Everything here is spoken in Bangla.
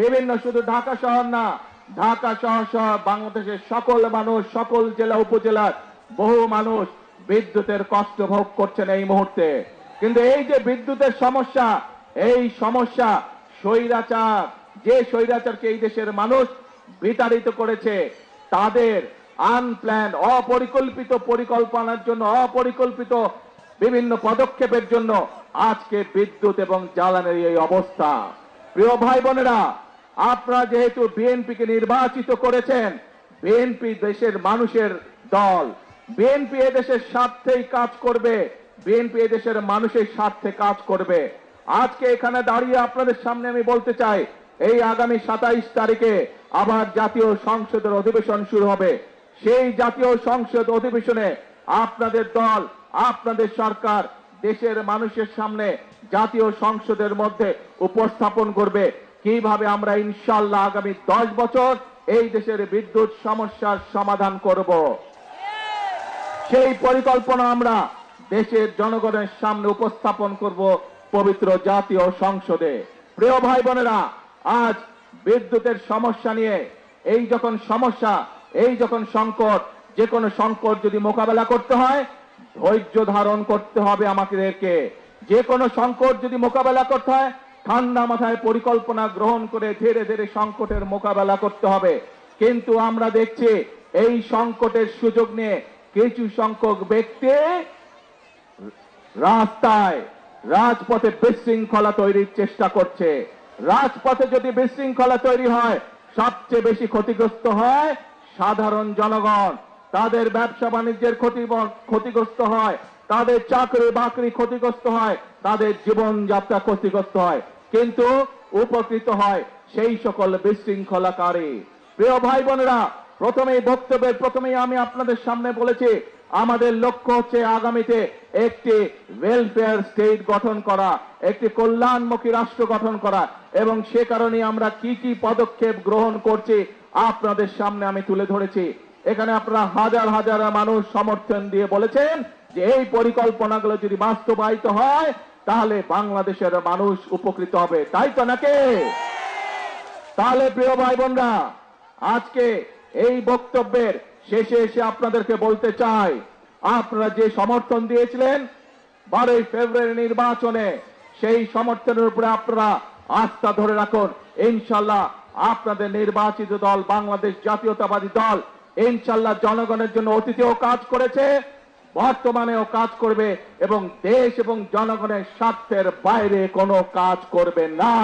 বিভিন্ন শুধু ঢাকা শহর না, ঢাকা শহর সহ বাংলাদেশের সকল মানুষ, সকল জেলা উপজেলার বহু মানুষ বিদ্যুতের কষ্ট ভোগ করছেন এই মুহূর্তে। কিন্তু এই যে বিদ্যুতের সমস্যা, এই সমস্যা স্বৈরাচার, যে স্বৈরাচারকে এই দেশের মানুষ বিতাড়িত করেছে, তাদের আনপ্ল্যান অপরিকল্পিত পরিকল্পনার জন্য, অপরিকল্পিত বিভিন্ন পদক্ষেপের জন্য আজকে বিদ্যুৎ এবং জ্বালানির এই অবস্থা। প্রিয় ভাই বোনেরা, আপনারা যেহেতু বিএনপিকে নির্বাচিত করেছেন, বিএনপি দেশের মানুষের দল, বিএনপি এদেশের স্বার্থেই কাজ করবে, বিএনপি এদেশের মানুষের স্বার্থে কাজ করবে। আজকে এখানে দাঁড়িয়ে আপনাদের সামনে আমি বলতে চাই, এই আগামী 27 তারিখে আবার জাতীয় সংসদের অধিবেশন শুরু হবে। সেই জাতীয় সংসদ অধিবেশনে আপনাদের দল, আপনাদের সরকার দেশের মানুষের সামনে জাতীয় সংসদের মধ্যে উপস্থাপন করবে কিভাবে আমরা ইনশাআল্লাহ আগামী 10 বছর এই দেশের বিদ্যুৎ সমস্যার সমাধান করব। সেই পরিকল্পনা আমরা দেশের জনগণের সামনে উপস্থাপন করব পবিত্র জাতীয় সংসদে। প্রিয় ভাই বোনেরা, আজ বিদ্যুতের সমস্যা নিয়ে এই যখন সমস্যা, এই যখন সংকট, যে কোনো সংকট যদি মোকাবেলা করতে হয়, ধৈর্য ধারণ করতে হবে আমাদেরকে। যে কোনো সংকট যদি মোকাবেলা করতে হয়, ঠান্ডা মাথায় পরিকল্পনা গ্রহণ করে ধীরে ধীরে সংকটের মোকাবেলা করতে হবে। কিন্তু আমরা দেখছি এই সংকটের সুযোগ নিয়ে কিছু সংখ্যক ব্যক্তি রাস্তায়, রাজপথে বিশৃঙ্খলা তৈরির চেষ্টা করছে। রাজপথে যদি বিশৃঙ্খলা তৈরি হয়, সবচেয়ে বেশি ক্ষতিগ্রস্ত হয় সাধারণ জনগণ। তাদের ব্যবসা বাণিজ্যের ক্ষতিগ্রস্ত হয়, তাদের চাকরি বাকরি ক্ষতিগ্রস্ত হয়, তাদের জীবনযাত্রা ক্ষতিগ্রস্ত হয়, কিন্তু উপকৃত হয় সেই সকল বিশৃঙ্খলাকারী। প্রিয় ভাই বোনেরা, প্রথমেই বক্তব্যের প্রথমেই আমি আপনাদের সামনে বলেছি, আমাদের লক্ষ্য হচ্ছে আগামীতে একটি ওয়েলফেয়ার স্টেট গঠন করা, একটি কল্যাণমুখী রাষ্ট্র গঠন করা, এবং সে কারণে আমরা কি কি পদক্ষেপ গ্রহণ করছি আপনাদের সামনে আমি তুলে ধরেছি। এখানে আপনারা হাজার হাজার মানুষ সমর্থন দিয়ে বলেছেন যে এই পরিকল্পনাগুলো যদি বাস্তবায়িত হয় তাহলে বাংলাদেশের মানুষ উপকৃত হবে, তাই তো নাকি? তাহলে প্রিয় ভাই বোনরা, আজকে এই বক্তব্যের শেষে এসে আপনাদেরকে বলতে চাই, আপনারা যে সমর্থন দিয়েছিলেন 12 ফেব্রুয়ারি নির্বাচনে, সেই সমর্থনের উপরে আপনারা আস্থা ধরে রাখুন। ইনশাআল্লাহ আপনাদের নির্বাচিত দল বাংলাদেশ জাতীয়তাবাদী দল ইনশাআল্লাহ জনগণের জন্য অতীতেও কাজ করেছে, বর্তমানেও কাজ করবে, এবং দেশ এবং জনগণের স্বার্থের বাইরে কোনো কাজ করবে না।